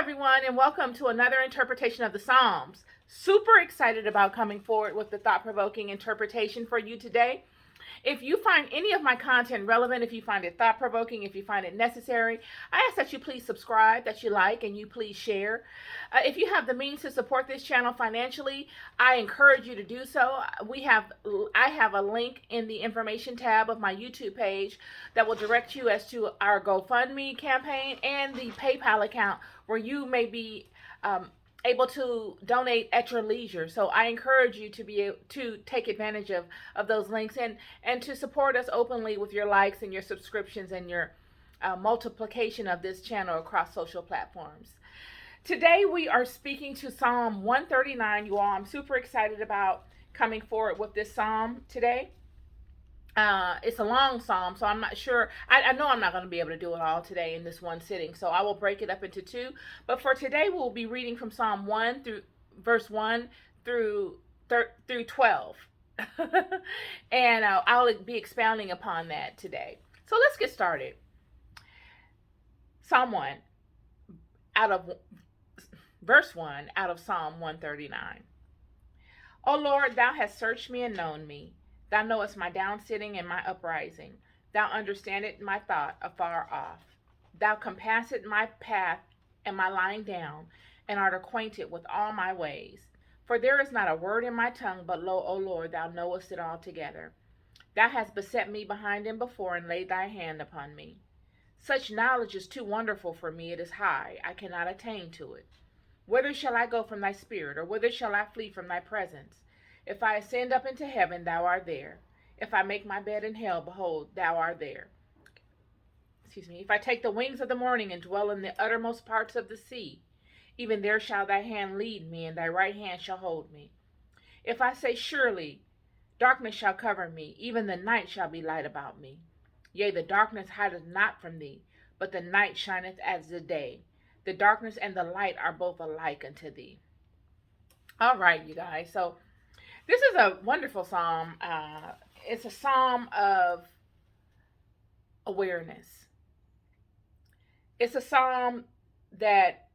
everyone, and welcome to another interpretation of the Psalms. Super excited about coming forward with the thought provoking interpretation for you today. If you find any of my content relevant, if you find it thought provoking, if you find it necessary, I ask that you please subscribe, that you like, and you please share. If you have the means to support this channel financially, I encourage you to do so. I have a link in the information tab of my YouTube page that will direct you as to our GoFundMe campaign and the PayPal account where you may be able to donate at your leisure. So I encourage you to be able to take advantage of those links and to support us openly with your likes and your subscriptions and your multiplication of this channel across social platforms. Today we are speaking to Psalm 139, you all. I'm super excited about coming forward with this psalm today. It's a long psalm, so I'm not sure. I know I'm not going to be able to do it all today in this one sitting, so I will break it up into two. But for today, we'll be reading from Psalm 1 through verse 1 through 12. And I'll be expounding upon that today. So let's get started. Psalm 1, out of verse 1 out of Psalm 139. O Lord, thou hast searched me and known me. Thou knowest my downsitting and my uprising. Thou understandest my thought afar off. Thou compassest my path and my lying down, and art acquainted with all my ways. For there is not a word in my tongue, but lo, O Lord, thou knowest it altogether. Thou hast beset me behind and before, and laid thy hand upon me. Such knowledge is too wonderful for me, it is high, I cannot attain to it. Whither shall I go from thy spirit, or whither shall I flee from thy presence? If I ascend up into heaven, thou art there. If I make my bed in hell, behold, thou art there. If I take the wings of the morning and dwell in the uttermost parts of the sea, even there shall thy hand lead me, and thy right hand shall hold me. If I say, surely darkness shall cover me, even the night shall be light about me. Yea, the darkness hideth not from thee, but the night shineth as the day. The darkness and the light are both alike unto thee. All right, you guys. So this is a wonderful psalm. It's a psalm of awareness. It's a psalm that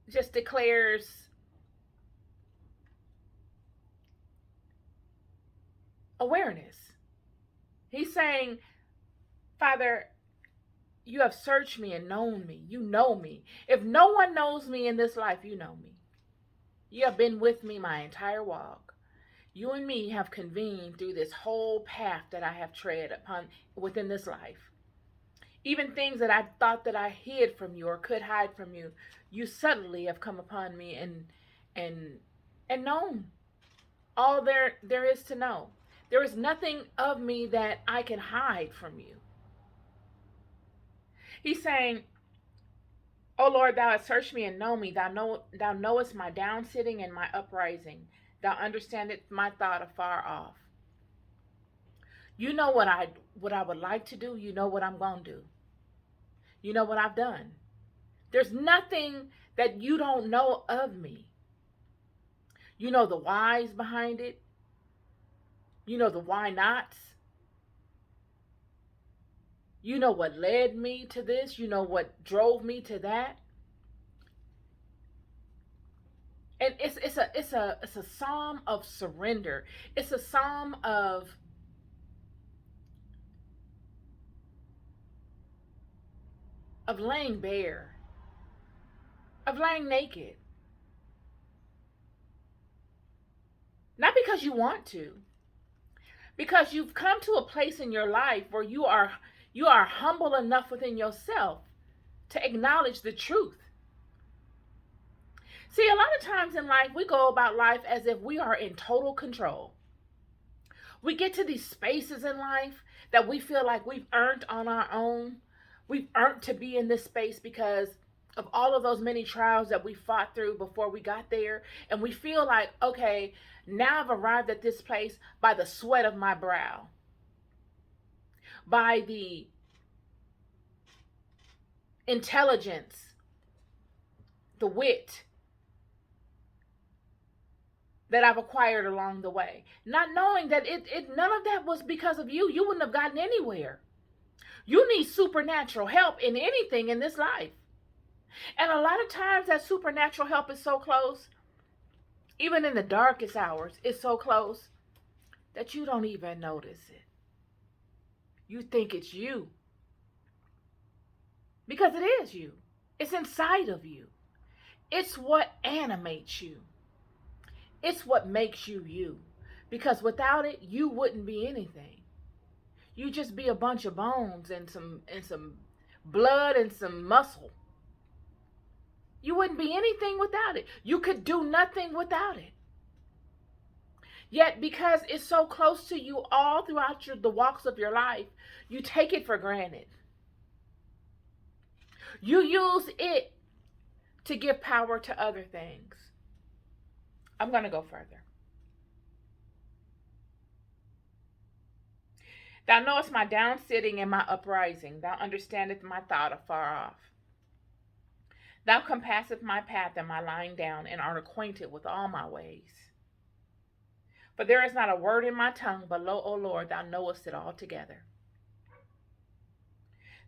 just declares awareness. He's saying, Father, you have searched me and known me. You know me. If no one knows me in this life, you know me. You have been with me my entire walk. You and me have convened through this whole path that I have tread upon within this life. Even things that I thought that I hid from you or could hide from you, you suddenly have come upon me and known all there is to know. There is nothing of me that I can hide from you. He's saying, O Lord, thou hast searched me and known me. Thou knowest my downsitting and my uprising. Thou understandest my thought afar off. You know what I would like to do. You know what I'm going to do. You know what I've done. There's nothing that you don't know of me. You know the whys behind it. You know the why nots. You know what led me to this. You know what drove me to that. And it's a psalm of surrender. It's a psalm of laying bare, of laying naked. Not because you want to, because you've come to a place in your life where you are humble enough within yourself to acknowledge the truth. See, a lot of times in life, we go about life as if we are in total control. We get to these spaces in life that we feel like we've earned on our own. We've earned to be in this space because of all of those many trials that we fought through before we got there. And we feel like, okay, now I've arrived at this place by the sweat of my brow, by the intelligence, the wit that I've acquired along the way. Not knowing that none of that was because of you. You wouldn't have gotten anywhere. You need supernatural help in anything in this life. And a lot of times that supernatural help is so close, even in the darkest hours, it's so close that you don't even notice it. You think it's you. Because it is you. It's inside of you. It's what animates you. It's what makes you you. Because without it, you wouldn't be anything. You'd just be a bunch of bones and some blood and some muscle. You wouldn't be anything without it. You could do nothing without it. Yet because it's so close to you all throughout the walks of your life, you take it for granted. You use it to give power to other things. I'm going to go further. Thou knowest my down sitting and my uprising. Thou understandest my thought afar off. Thou compassest my path and my lying down, and art acquainted with all my ways. For there is not a word in my tongue, but lo, O Lord, thou knowest it altogether.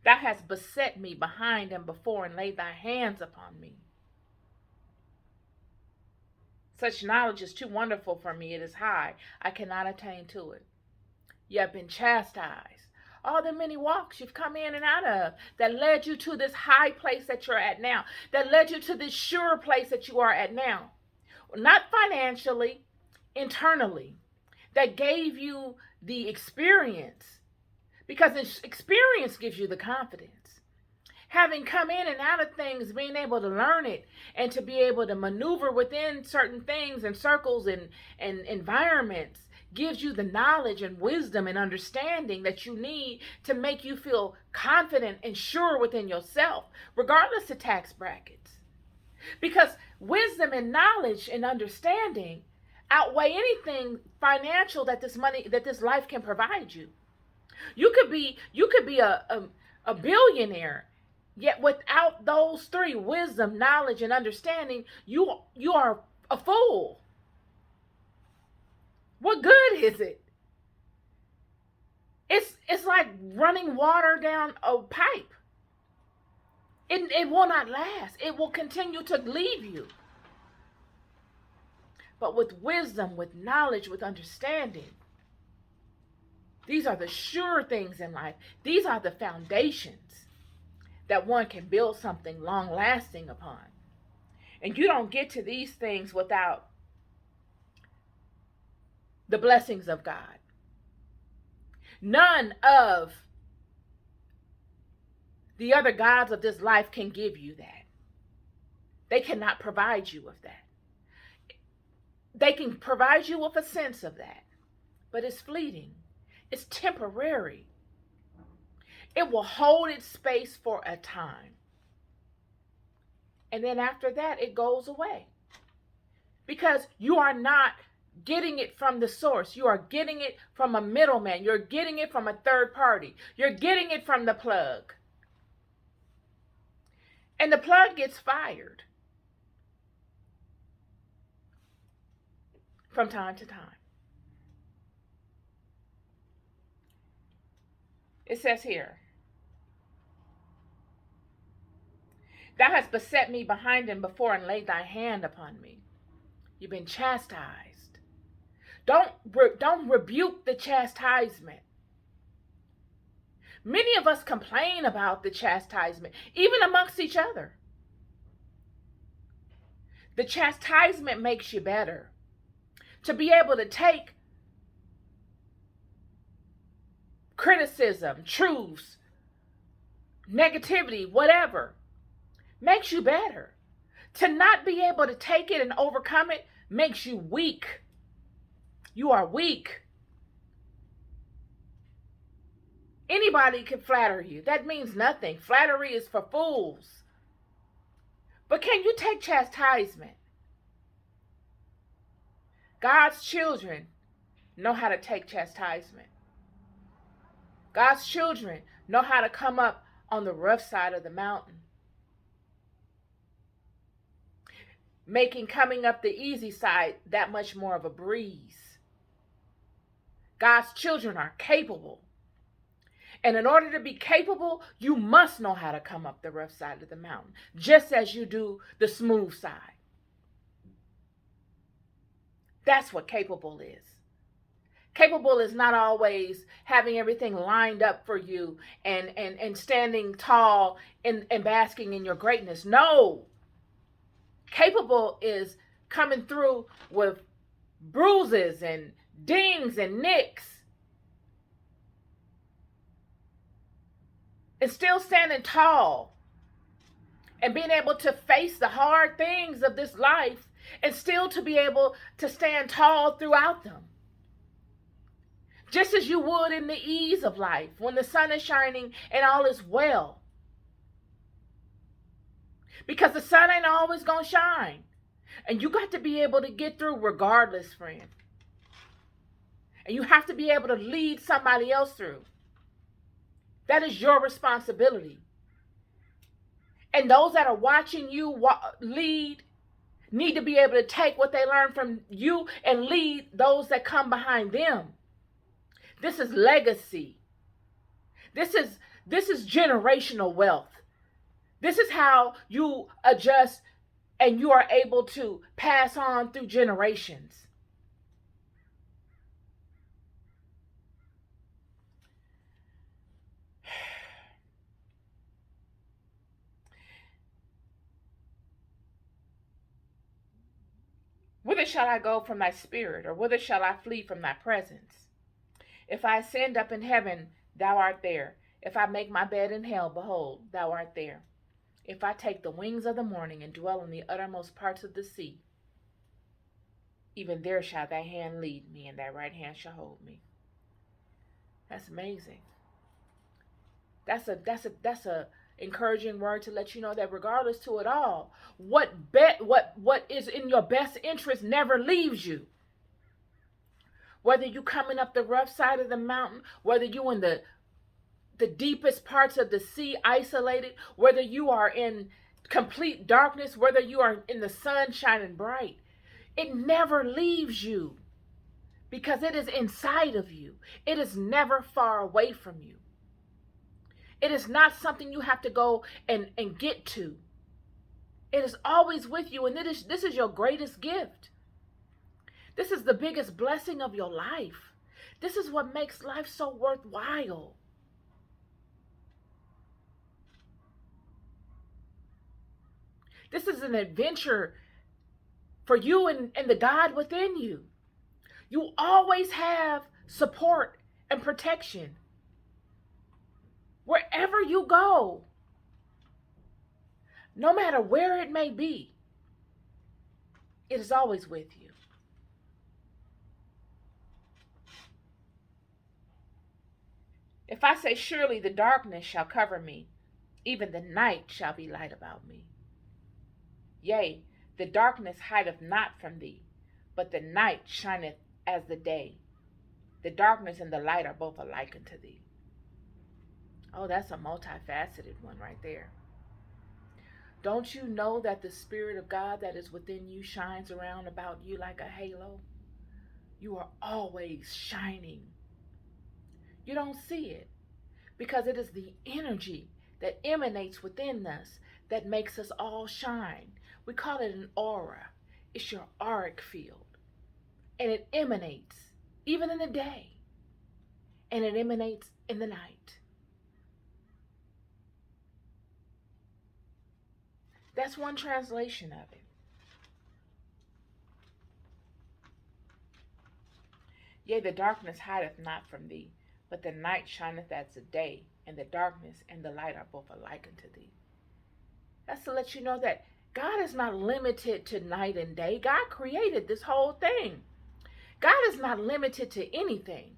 Thou hast beset me behind and before, and laid thy hands upon me. Such knowledge is too wonderful for me. It is high. I cannot attain to it. You have been chastised. All the many walks you've come in and out of that led you to this high place that you're at now, that led you to this sure place that you are at now. Not financially, internally, that gave you the experience, because this experience gives you the confidence. Having come in and out of things, being able to learn it and to be able to maneuver within certain things and circles and environments gives you the knowledge and wisdom and understanding that you need to make you feel confident and sure within yourself, regardless of tax brackets. Because wisdom and knowledge and understanding outweigh anything financial that this life can provide you. You could be a billionaire, yet without those three, wisdom, knowledge, and understanding, you are a fool. What good is it? It's like running water down a pipe. It will not last. It will continue to leave you. But with wisdom, with knowledge, with understanding, these are the sure things in life. These are the foundations that one can build something long-lasting upon. And you don't get to these things without the blessings of God. None of the other gods of this life can give you that. They cannot provide you with that. They can provide you with a sense of that, but it's fleeting. It's temporary. It will hold its space for a time. And then after that, it goes away. Because you are not getting it from the source. You are getting it from a middleman. You're getting it from a third party. You're getting it from the plug. And the plug gets fired from time to time. It says here, thou hast beset me behind and before, and laid thy hand upon me. You've been chastised. Don't rebuke the chastisement. Many of us complain about the chastisement, even amongst each other. The chastisement makes you better. To be able to take criticism, truths, negativity, whatever, makes you better. To not be able to take it and overcome it makes you weak. You are weak. Anybody can flatter you. That means nothing. Flattery is for fools. But can you take chastisement? God's children know how to take chastisement. God's children know how to come up on the rough side of the mountain, making coming up the easy side that much more of a breeze. God's children are capable. And in order to be capable, you must know how to come up the rough side of the mountain, just as you do the smooth side. That's what capable is. Capable is not always having everything lined up for you and standing tall and basking in your greatness. No. Capable is coming through with bruises and dings and nicks and still standing tall and being able to face the hard things of this life and still to be able to stand tall throughout them. Just as you would in the ease of life, when the sun is shining and all is well. Because the sun ain't always going to shine. And you got to be able to get through regardless, friend. And you have to be able to lead somebody else through. That is your responsibility. And those that are watching you lead need to be able to take what they learn from you and lead those that come behind them. This is legacy. This is generational wealth. This is how you adjust and you are able to pass on through generations. Whither shall I go from thy spirit, or whither shall I flee from thy presence? If I ascend up in heaven, thou art there. If I make my bed in hell, behold, thou art there. If I take the wings of the morning and dwell in the uttermost parts of the sea, even there shall thy hand lead me, and thy right hand shall hold me. That's amazing. That's a encouraging word to let you know that regardless to it all, what is in your best interest never leaves you. Whether you coming up the rough side of the mountain, whether you in the deepest parts of the sea isolated, whether you are in complete darkness, whether you are in the sun shining bright, it never leaves you because it is inside of you. It is never far away from you. It is not something you have to go and get to. It is always with you, and this is your greatest gift. This is the biggest blessing of your life. This is what makes life so worthwhile. This is an adventure for you and the God within you. You always have support and protection. Wherever you go, no matter where it may be, it is always with you. If I say, surely the darkness shall cover me, even the night shall be light about me. Yea, the darkness hideth not from thee, but the night shineth as the day. The darkness and the light are both alike unto thee. Oh, that's a multifaceted one right there. Don't you know that the Spirit of God that is within you shines around about you like a halo? You are always shining. You don't see it because it is the energy that emanates within us that makes us all shine. We call it an aura. It's your auric field. And it emanates even in the day. And it emanates in the night. That's one translation of it. Yea, the darkness hideth not from thee, but the night shineth as the day, and the darkness and the light are both alike unto thee. That's to let you know that God is not limited to night and day. God created this whole thing. God is not limited to anything.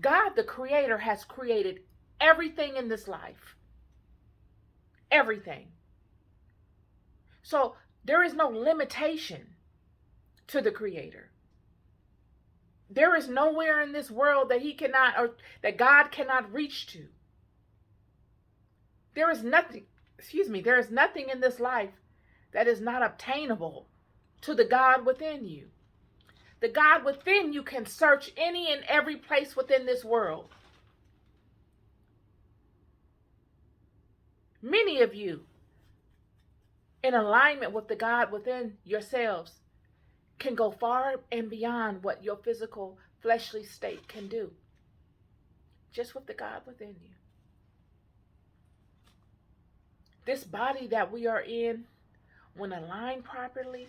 God, the Creator, has created everything in this life. Everything. So there is no limitation to the Creator. There is nowhere in this world that He cannot, or that God cannot reach to. There is nothing in this life that is not obtainable to the God within you. The God within you can search any and every place within this world. Many of you, in alignment with the God within yourselves, can go far and beyond what your physical fleshly state can do, just with the God within you. This body that we are in, when aligned properly,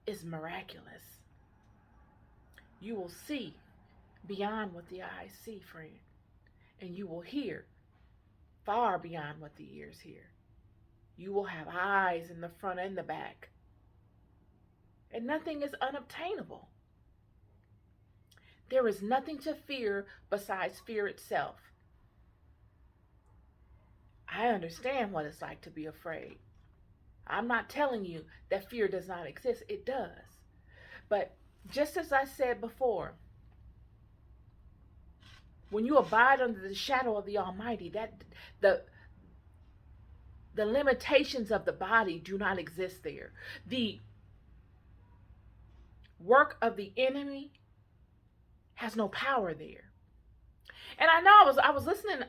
is miraculous. You will see beyond what the eyes see, friend, and you will hear far beyond what the ears hear. You will have eyes in the front and the back, and nothing is unobtainable. There is nothing to fear besides fear itself. I understand what it's like to be afraid. I'm not telling you that fear does not exist. It does. But just as I said before, when you abide under the shadow of the Almighty, that the limitations of the body do not exist there. The work of the enemy has no power there. And I know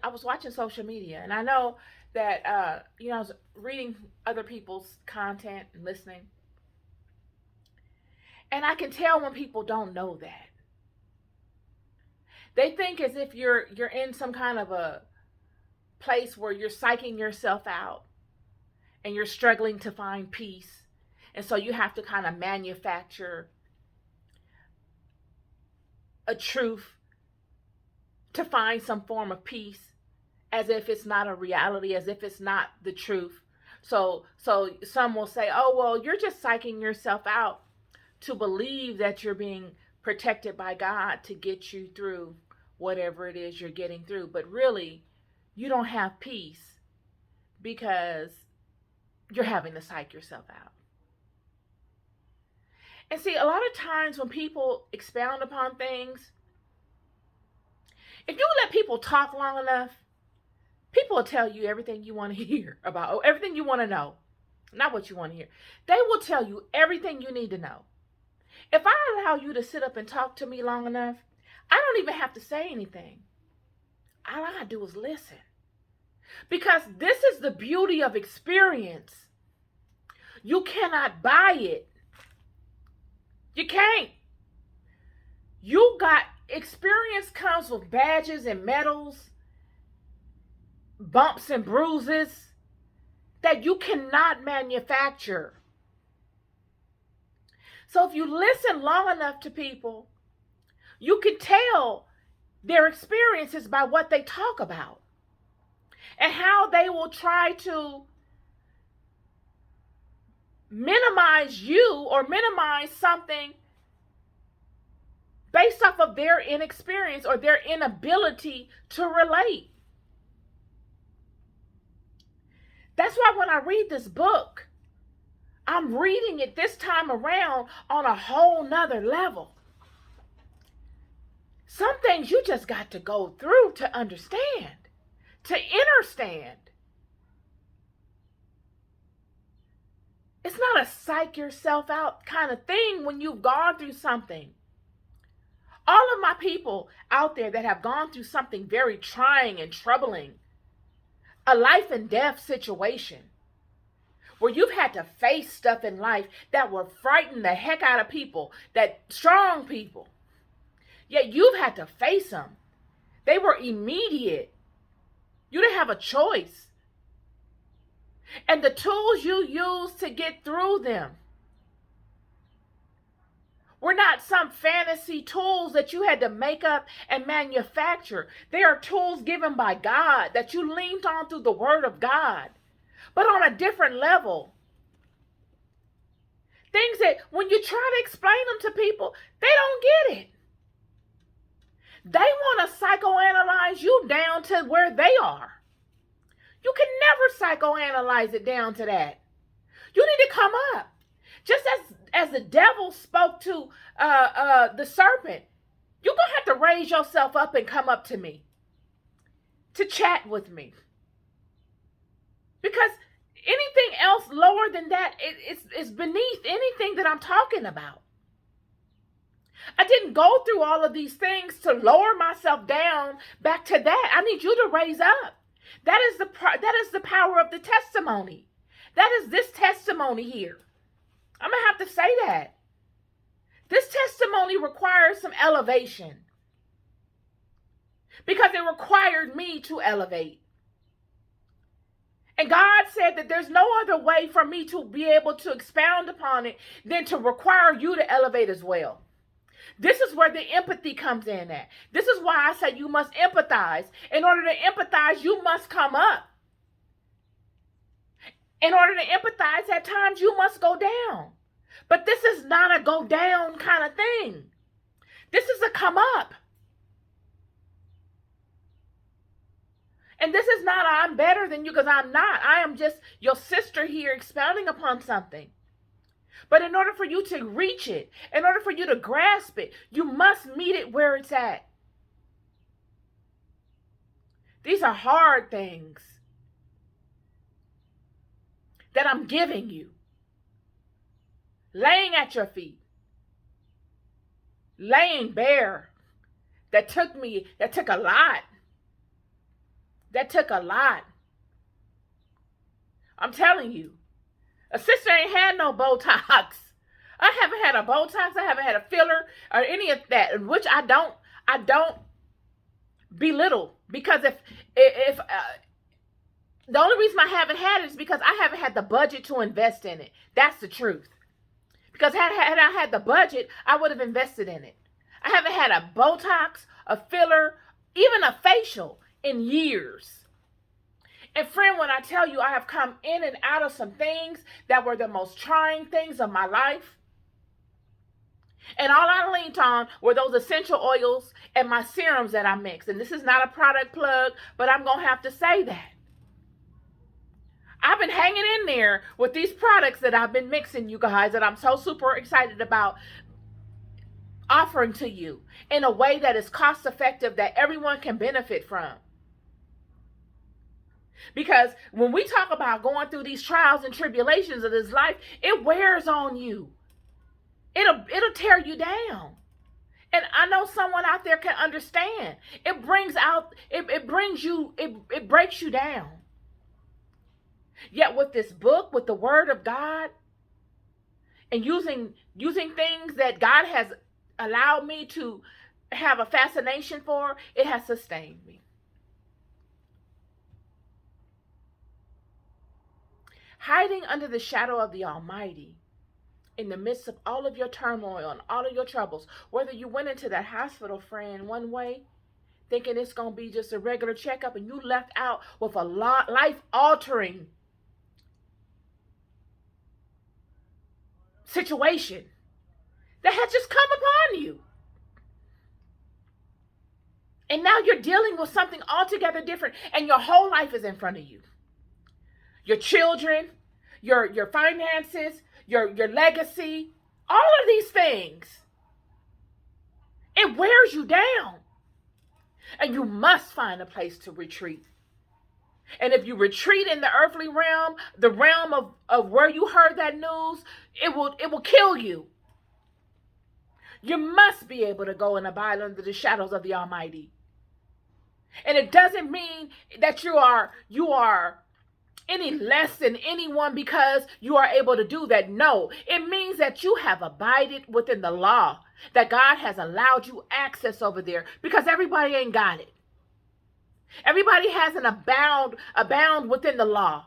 I was watching social media, and I know that I was reading other people's content and listening. And I can tell when people don't know that. They think as if you're in some kind of a place where you're psyching yourself out and you're struggling to find peace. And so you have to kind of manufacture a truth to find some form of peace, as if it's not a reality, as if it's not the truth. So some will say, oh, well, you're just psyching yourself out to believe that you're being protected by God to get you through whatever it is you're getting through. But really, you don't have peace because you're having to psych yourself out. And see, a lot of times when people expound upon things, if you let people talk long enough, people will tell you everything you want to hear about, or everything you want to know. Not what you want to hear. They will tell you everything you need to know. If I allow you to sit up and talk to me long enough, I don't even have to say anything. All I gotta do is listen. Because this is the beauty of experience. You cannot buy it. You can't. You got experience comes with badges and medals, bumps and bruises that you cannot manufacture. So if you listen long enough to people, you can tell their experiences by what they talk about and how they will try to minimize you or minimize something based off of their inexperience or their inability to relate. That's why when I read this book, I'm reading it this time around on a whole nother level. Some things you just got to go through to understand, to understand. It's not a psych yourself out kind of thing when you've gone through something. All of my people out there that have gone through something very trying and troubling, a life and death situation, where you've had to face stuff in life that will frighten the heck out of people, that strong people, yet you've had to face them. They were immediate. You didn't have a choice. And the tools you used to get through them were not some fantasy tools that you had to make up and manufacture. They are tools given by God that you leaned on through the Word of God, but on a different level. Things that when you try to explain them to people, they don't get it. They want to psychoanalyze you down to where they are. You can never psychoanalyze it down to that. You need to come up. Just as the devil spoke to the serpent, you're going to have to raise yourself up and come up to me to chat with me. Because anything else lower than that is beneath anything that I'm talking about. I didn't go through all of these things to lower myself down back to that. I need you to raise up That is the power of the testimony. That is this testimony here. I'm going to have to say that. This testimony requires some elevation because it required me to elevate. And God said that there's no other way for me to be able to expound upon it than to require you to elevate as well. This is where the empathy comes in at. This is why I say you must empathize. In order to empathize, you must come up. In order to empathize, at times you must go down. But this is not a go down kind of thing. This is a come up. And this is not I'm better than you, because I'm not. I am just your sister here expounding upon something. But in order for you to reach it, in order for you to grasp it, you must meet it where it's at. These are hard things that I'm giving you, laying at your feet, laying bare. That took a lot. That took a lot. I'm telling you. A sister ain't had no Botox. I haven't had a Botox. I haven't had a filler or any of that, which I don't belittle, because if the only reason I haven't had it is because I haven't had the budget to invest in it. That's the truth. Because had I had the budget, I would have invested in it. I haven't had a Botox, a filler, even a facial in years. And friend, when I tell you I have come in and out of some things that were the most trying things of my life, and all I leaned on were those essential oils and my serums that I mixed. And this is not a product plug, but I'm going to have to say that. I've been hanging in there with these products that I've been mixing, you guys, that I'm so super excited about offering to you in a way that is cost effective, that everyone can benefit from. Because when we talk about going through these trials and tribulations of this life, it wears on you. It'll tear you down. And I know someone out there can understand. It breaks you down. Yet with this book, with the word of God, and using things that God has allowed me to have a fascination for, it has sustained me. Hiding under the shadow of the Almighty in the midst of all of your turmoil and all of your troubles, whether you went into that hospital, friend, one way, thinking it's going to be just a regular checkup, and you left out with a life-altering situation that had just come upon you. And now you're dealing with something altogether different, and your whole life is in front of you. Your children, your finances, your legacy, all of these things. It wears you down. And you must find a place to retreat. And if you retreat in the earthly realm, the realm of where you heard that news, it will kill you. You must be able to go and abide under the shadows of the Almighty. And it doesn't mean that you are any less than anyone because you are able to do that. No, it means that you have abided within the law, that God has allowed you access over there, because everybody ain't got it. Everybody hasn't abound within the law.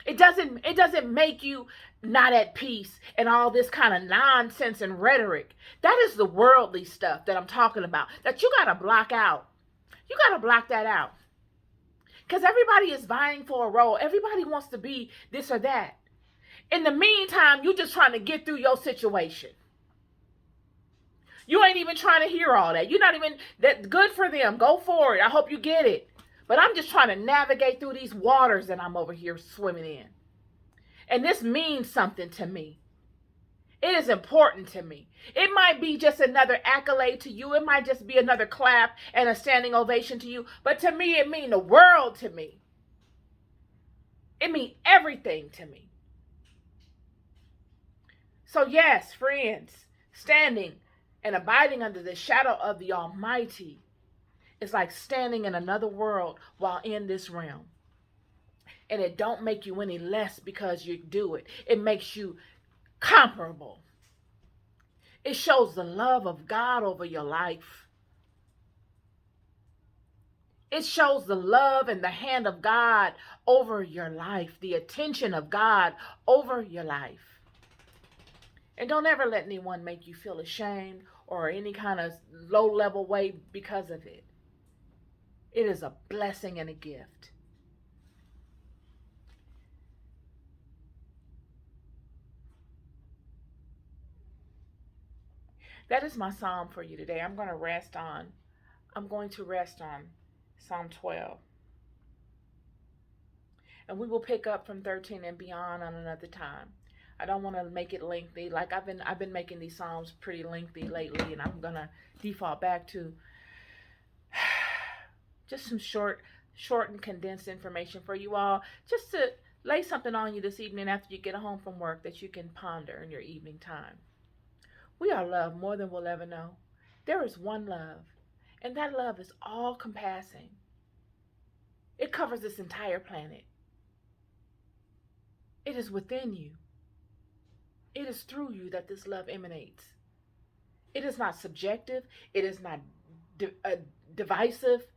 It doesn't make you not at peace and all this kind of nonsense and rhetoric. That is the worldly stuff that I'm talking about, that you got to block out. You got to block that out. Because everybody is vying for a role. Everybody wants to be this or that. In the meantime, you're just trying to get through your situation. You ain't even trying to hear all that. You're not even that good for them. Go for it. I hope you get it. But I'm just trying to navigate through these waters that I'm over here swimming in. And this means something to me. It is important to me. It might be just another accolade to you. It might just be another clap and a standing ovation to you. But to me, it means the world to me. It means everything to me. So yes, friends, standing and abiding under the shadow of the Almighty It's like standing in another world while in this realm. And it don't make you any less because you do it. It makes you comparable. It shows the love of God over your life. It shows the love and the hand of God over your life, the attention of God over your life. And don't ever let anyone make you feel ashamed or any kind of low level way because of it. It is a blessing and a gift. That is my psalm for you today. I'm going to rest on Psalm 12. And we will pick up from 13 and beyond on another time. I don't want to make it lengthy. Like I've been making these psalms pretty lengthy lately, and I'm going to default back to just some short and condensed information for you all, just to lay something on you this evening after you get home from work that you can ponder in your evening time. We are loved more than we'll ever know. There is one love, and that love is all compassing. It covers this entire planet. It is within you. It is through you that this love emanates. It is not subjective. It is not divisive.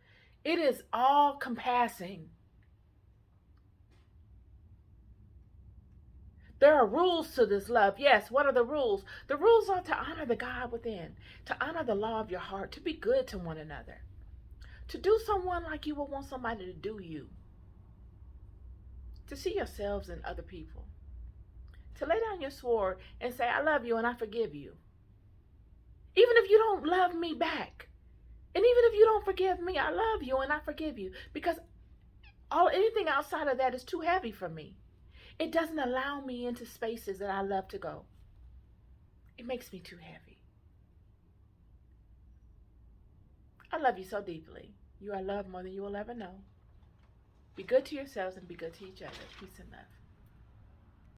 It is all compassing. There are rules to this love. Yes, what are the rules? The rules are to honor the God within, to honor the law of your heart, to be good to one another, to do someone like you would want somebody to do you, to see yourselves in other people, to lay down your sword and say, I love you and I forgive you. Even if you don't love me back, and even if you don't forgive me, I love you and I forgive you, because anything outside of that is too heavy for me. It doesn't allow me into spaces that I love to go. It makes me too heavy. I love you so deeply. You are loved more than you will ever know. Be good to yourselves and be good to each other. Peace and love.